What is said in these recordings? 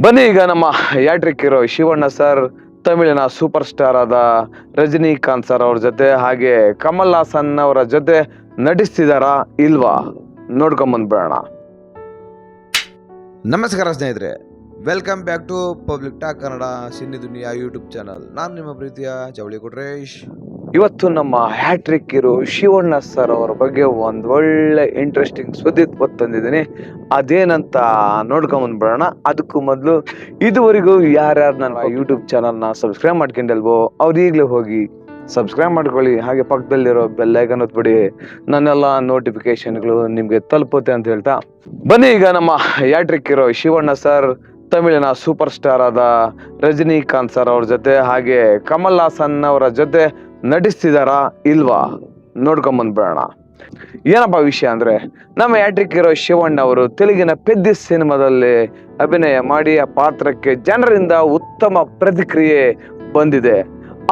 ಬನ್ನಿ ಈಗ ನಮ್ಮ ಯಾಟ್ರಿಕ್ ಹೀರೋ ಶಿವಣ್ಣ ಸರ್ ತಮಿಳಿನ ಸೂಪರ್ ಸ್ಟಾರ್ ಆದ ರಜನಿಕಾಂತ್ ಸರ್ ಅವ್ರ ಜೊತೆ ಹಾಗೆ ಕಮಲ್ ಹಾಸನ್ ಅವರ ಜೊತೆ ನಟಿಸ್ತಿದಾರಾ ಇಲ್ವಾ ನೋಡ್ಕೊಂಬಂದ್ಬಿಡೋಣ. ನಮಸ್ಕಾರ ಸ್ನೇಹಿತರೆ, welcome back to Public Talk Kannada cine Duniya YouTube channel. ನಾನು ನಿಮ್ಮ ಪ್ರೀತಿಯ ಜವಳಿ ಕೊಟ್ರೇಶ್. ಇವತ್ತು ನಮ್ಮ ಹ್ಯಾಟ್ರಿಕ್ ಹೀರೋ ಶಿವಣ್ಣ ಸರ್ ಅವರ ಬಗ್ಗೆ ಒಂದು ಒಳ್ಳೆ ಇಂಟ್ರೆಸ್ಟಿಂಗ್ ಸುದ್ದಿ ತಂದಿದ್ದೀನಿ. ಅದೇನಂತ ನೋಡ್ಕೊಂಬಂದ್ಬಿಡೋಣ. ಅದಕ್ಕೂ ಮೊದಲು ಇದುವರೆಗೂ ಯಾರ್ಯಾರು ನನ್ನ ಯೂಟ್ಯೂಬ್ ಚಾನಲ್ನ ಸಬ್ಸ್ಕ್ರೈಬ್ ಮಾಡ್ಕೊಂಡಿಲ್ವೋ ಅವ್ರು ಈಗಲೇ ಹೋಗಿ ಸಬ್ಸ್ಕ್ರೈಬ್ ಮಾಡ್ಕೊಳ್ಳಿ. ಹಾಗೆ ಪಕ್ಕದಲ್ಲಿರೋ ಬೆಲ್ ಐಕಾನ್ ಒತ್ಬಿಡಿ, ನನ್ನೆಲ್ಲ ನೋಟಿಫಿಕೇಶನ್ಗಳು ನಿಮಗೆ ತಲುಪುತ್ತೆ ಅಂತ ಹೇಳ್ತಾ ಬನ್ನಿ ಈಗ ನಮ್ಮ ಯಾಟ್ರಿಕ್ ಹೀರೋ ಶಿವಣ್ಣ ಸರ್ ತಮಿಳಿನ ಸೂಪರ್ ಸ್ಟಾರ್ ಆದ ರಜನಿಕಾಂತ್ ಸರ್ ಅವ್ರ ಜೊತೆ ಹಾಗೆ ಕಮಲ್ ಹಾಸನ್ ಅವರ ಜೊತೆ ನಟಿಸ್ತಿದಾರಾ ಇಲ್ವಾ ನೋಡ್ಕೊಂಬಂದ್ಬಿಡೋಣ. ಏನಪ್ಪ ವಿಷಯ ಅಂದ್ರೆ, ನಮ್ಮ ಯಾಟ್ರಿಕ್ ಹೀರೋ ಶಿವಣ್ಣ ಅವರು ತೆಲುಗಿನ ಪೆದ್ದಿ ಸಿನಿಮಾದಲ್ಲಿ ಅಭಿನಯ ಮಾಡಿ ಆ ಪಾತ್ರಕ್ಕೆ ಜನರಿಂದ ಉತ್ತಮ ಪ್ರತಿಕ್ರಿಯೆ ಬಂದಿದೆ.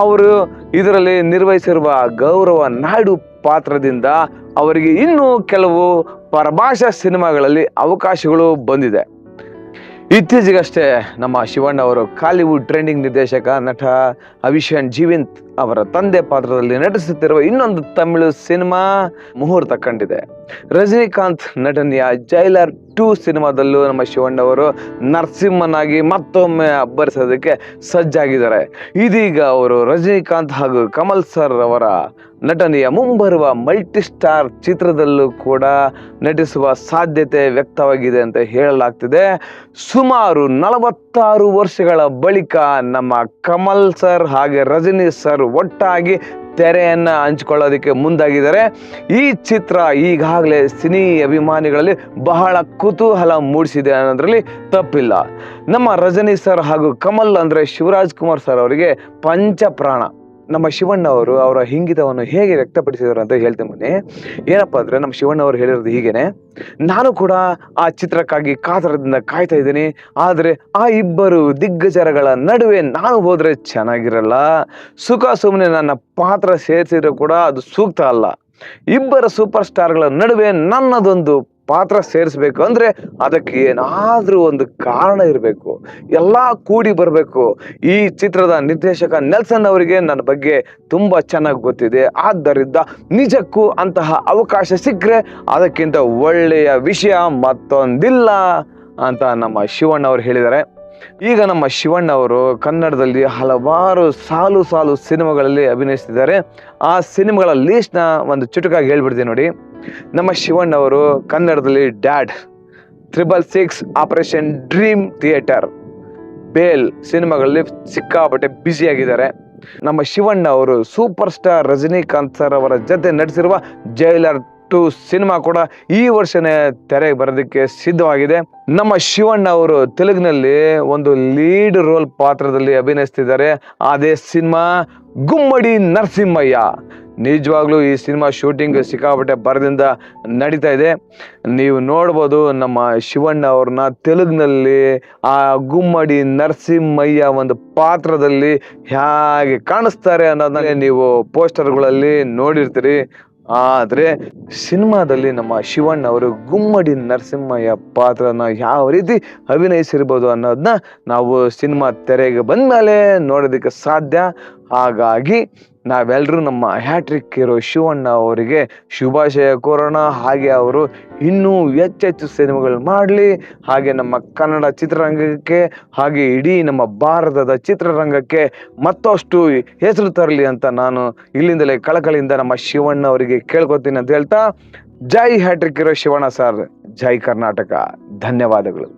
ಅವರು ಇದರಲ್ಲಿ ನಿರ್ವಹಿಸಿರುವ ಗೌರವ ನಾಯ್ಡು ಪಾತ್ರದಿಂದ ಅವರಿಗೆ ಇನ್ನೂ ಕೆಲವು ಪರಭಾಷಾ ಸಿನಿಮಾಗಳಲ್ಲಿ ಅವಕಾಶಗಳು ಬಂದಿದೆ. ಇತ್ತೀಚೆಗಷ್ಟೇ ನಮ್ಮ ಶಿವಣ್ಣ ಅವರು ಕಾಲಿವುಡ್ ಟ್ರೆಂಡಿಂಗ್ ನಿರ್ದೇಶಕ ನಟ ಅಭಿಷೇಕ್ ಜೀವಂತ್ ಅವರ ತಂದೆ ಪಾತ್ರದಲ್ಲಿ ನಟಿಸುತ್ತಿರುವ ಇನ್ನೊಂದು ತಮಿಳು ಸಿನಿಮಾ ಮುಹೂರ್ತ ಕಂಡಿದೆ. ರಜನಿಕಾಂತ್ ನಟನೆಯ ಜೈಲರ್ 2 ಸಿನಿಮಾದಲ್ಲೂ ನಮ್ಮ ಶಿವಣ್ಣ ಅವರು ನರಸಿಂಹನಾಗಿ ಮತ್ತೊಮ್ಮೆ ಅಬ್ಬರಿಸೋದಕ್ಕೆ ಸಜ್ಜಾಗಿದ್ದಾರೆ. ಇದೀಗ ಅವರು ರಜನಿಕಾಂತ್ ಹಾಗೂ ಕಮಲ್ ಸರ್ ಅವರ ನಟನೆಯ ಮುಂಬರುವ ಮಲ್ಟಿ ಸ್ಟಾರ್ ಚಿತ್ರದಲ್ಲೂ ಕೂಡ ನಟಿಸುವ ಸಾಧ್ಯತೆ ವ್ಯಕ್ತವಾಗಿದೆ ಅಂತ ಹೇಳಲಾಗ್ತಿದೆ. ಸುಮಾರು 46 ವರ್ಷಗಳ ಬಳಿಕ ನಮ್ಮ ಕಮಲ್ ಸರ್ ಹಾಗೆ ರಜನಿ ಸರ್ ಒಟ್ಟಾಗಿ ತೆರೆಯನ್ನ ಹಂಚಿಕೊಳ್ಳೋದಕ್ಕೆ ಮುಂದಾಗಿದ್ದಾರೆ. ಈ ಚಿತ್ರ ಈಗಾಗಲೇ ಸಿನಿ ಅಭಿಮಾನಿಗಳಲ್ಲಿ ಬಹಳ ಕುತೂಹಲ ಮೂಡಿಸಿದೆ ಅನ್ನೋದ್ರಲ್ಲಿ ತಪ್ಪಿಲ್ಲ. ನಮ್ಮ ರಜನಿ ಸರ್ ಹಾಗೂ ಕಮಲ್ ಅಂದ್ರೆ ಶಿವರಾಜ್ ಕುಮಾರ್ ಸರ್ ಅವರಿಗೆ ಪಂಚಪ್ರಾಣ. ನಮ್ಮ ಶಿವಣ್ಣ ಅವರು ಅವರ ಇಂಗಿತವನ್ನು ಹೇಗೆ ವ್ಯಕ್ತಪಡಿಸಿದರು ಅಂತ ಹೇಳ್ತೇನೆ ಬನ್ನಿ. ಏನಪ್ಪಾ ಅಂದ್ರೆ, ನಮ್ಮ ಶಿವಣ್ಣ ಅವರು ಹೇಳಿರೋದು ಹೀಗೇನೆ: ನಾನು ಕೂಡ ಆ ಚಿತ್ರಕ್ಕಾಗಿ ಕಾತರದಿಂದ ಕಾಯ್ತಾ ಇದ್ದೀನಿ, ಆದರೆ ಆ ಇಬ್ಬರು ದಿಗ್ಗಜರಗಳ ನಡುವೆ ನಾನು ಹೋದ್ರೆ ಚೆನ್ನಾಗಿರಲ್ಲ. ಸುಖ ಸುಮ್ಮನೆ ನನ್ನ ಪಾತ್ರ ಸೇರಿಸಿದ್ರೆ ಕೂಡ ಅದು ಸೂಕ್ತ ಅಲ್ಲ. ಇಬ್ಬರ ಸೂಪರ್ ಸ್ಟಾರ್ಗಳ ನಡುವೆ ನನ್ನದೊಂದು ಪಾತ್ರ ಸೇರಿಸ್ಬೇಕು ಅಂದ್ರೆ ಅದಕ್ಕೆ ಏನಾದ್ರೂ ಒಂದು ಕಾರಣ ಇರಬೇಕು, ಎಲ್ಲ ಕೂಡಿ ಬರಬೇಕು. ಈ ಚಿತ್ರದ ನಿರ್ದೇಶಕ ನೆಲ್ಸನ್ ಅವರಿಗೆ ನನ್ನ ಬಗ್ಗೆ ತುಂಬಾ ಚೆನ್ನಾಗಿ ಗೊತ್ತಿದೆ. ಆದ್ದರಿಂದ ನಿಜಕ್ಕೂ ಅಂತಹ ಅವಕಾಶ ಸಿಕ್ಕರೆ ಅದಕ್ಕಿಂತ ಒಳ್ಳೆಯ ವಿಷಯ ಮತ್ತೊಂದಿಲ್ಲ ಅಂತ ನಮ್ಮ ಶಿವಣ್ಣ ಅವರು ಹೇಳಿದ್ದಾರೆ. ಈಗ ನಮ್ಮ ಶಿವಣ್ಣ ಅವರು ಕನ್ನಡದಲ್ಲಿ ಹಲವಾರು ಸಾಲು ಸಿನಿಮಾಗಳಲ್ಲಿ ಅಭಿನಯಿಸ್ತಿದ್ದಾರೆ. ಆ ಸಿನಿಮಾಗಳ ಲೀಸ್ಟ್ನ ಒಂದು ಚುಟುಕಾಗಿ ಹೇಳ್ಬಿಡ್ತೀನಿ ನೋಡಿ. ನಮ್ಮ ಶಿವಣ್ಣ ಅವರು ಕನ್ನಡದಲ್ಲಿ Dad, 666, Operation Dream Theatre, Bail ಸಿನಿಮಾಗಳಲ್ಲಿ ಸಿಕ್ಕಾಪಟ್ಟೆ ಬ್ಯುಸಿಯಾಗಿದ್ದಾರೆ. ನಮ್ಮ ಶಿವಣ್ಣ ಅವರು ಸೂಪರ್ ಸ್ಟಾರ್ ರಜನಿಕಾಂತ್ ಸರ್ ಅವರ ಜೊತೆ ನಟಿಸಿರುವ ಜೈಲರ್ 2 ಸಿನಿಮಾ ಕೂಡ ಈ ವರ್ಷನೇ ತೆರೆಗೆ ಬರೋದಕ್ಕೆ ಸಿದ್ಧವಾಗಿದೆ. ನಮ್ಮ ಶಿವಣ್ಣ ಅವರು ತೆಲುಗಿನಲ್ಲಿ ಒಂದು ಲೀಡ್ ರೋಲ್ ಪಾತ್ರದಲ್ಲಿ ಅಭಿನಯಿಸ್ತಿದ್ದಾರೆ. ಅದೇ ಸಿನಿಮಾ ಗುಮ್ಮಡಿ ನರಸಿಂಹಯ್ಯ. ನಿಜವಾಗ್ಲೂ ಈ ಸಿನಿಮಾ ಶೂಟಿಂಗ್ ಸಿಕ್ಕಾಪಟ್ಟೆ ಭರದಿಂದ ನಡೀತಾ ಇದೆ. ನೀವು ನೋಡ್ಬೋದು ನಮ್ಮ ಶಿವಣ್ಣ ಅವ್ರನ್ನ ತೆಲುಗಿನಲ್ಲಿ ಆ ಗುಮ್ಮಡಿ ನರಸಿಂಹಯ್ಯ ಒಂದು ಪಾತ್ರದಲ್ಲಿ ಹೇಗೆ ಕಾಣಿಸ್ತಾರೆ ಅನ್ನೋದನ್ನ ನೀವು ಪೋಸ್ಟರ್ಗಳಲ್ಲಿ ನೋಡಿರ್ತೀರಿ. ಆದರೆ ಸಿನಿಮಾದಲ್ಲಿ ನಮ್ಮ ಶಿವಣ್ಣ ಅವರು ಗುಮ್ಮಡಿ ನರಸಿಂಹಯ್ಯ ಪಾತ್ರನ ಯಾವ ರೀತಿ ಅಭಿನಯಿಸಿರ್ಬೋದು ಅನ್ನೋದನ್ನ ನಾವು ಸಿನಿಮಾ ತೆರೆಗೆ ಬಂದ್ಮೇಲೆ ನೋಡೋದಕ್ಕೆ ಸಾಧ್ಯ. ಹಾಗಾಗಿ ನಾವೆಲ್ಲರೂ ನಮ್ಮ ಹ್ಯಾಟ್ರಿಕ್ ಹೀರೋ ಶಿವಣ್ಣ ಅವರಿಗೆ ಶುಭಾಶಯ ಕೋರೋಣ. ಹಾಗೆ ಅವರು ಇನ್ನೂ ಹೆಚ್ಚೆಚ್ಚು ಸಿನಿಮಾಗಳು ಮಾಡಲಿ, ಹಾಗೆ ನಮ್ಮ ಕನ್ನಡ ಚಿತ್ರರಂಗಕ್ಕೆ ಹಾಗೆ ಇಡೀ ನಮ್ಮ ಭಾರತದ ಚಿತ್ರರಂಗಕ್ಕೆ ಮತ್ತಷ್ಟು ಹೆಸರು ತರಲಿ ಅಂತ ನಾನು ಇಲ್ಲಿಂದಲೇ ಕಳಕಳಿಯಿಂದ ನಮ್ಮ ಶಿವಣ್ಣ ಅವರಿಗೆ ಕೇಳ್ಕೊತೀನಿ ಅಂತ ಹೇಳ್ತಾ, ಜೈ ಹ್ಯಾಟ್ರಿಕ್ ಹೀರೋ ಶಿವಣ್ಣ ಸರ್, ಜೈ ಕರ್ನಾಟಕ. ಧನ್ಯವಾದಗಳು.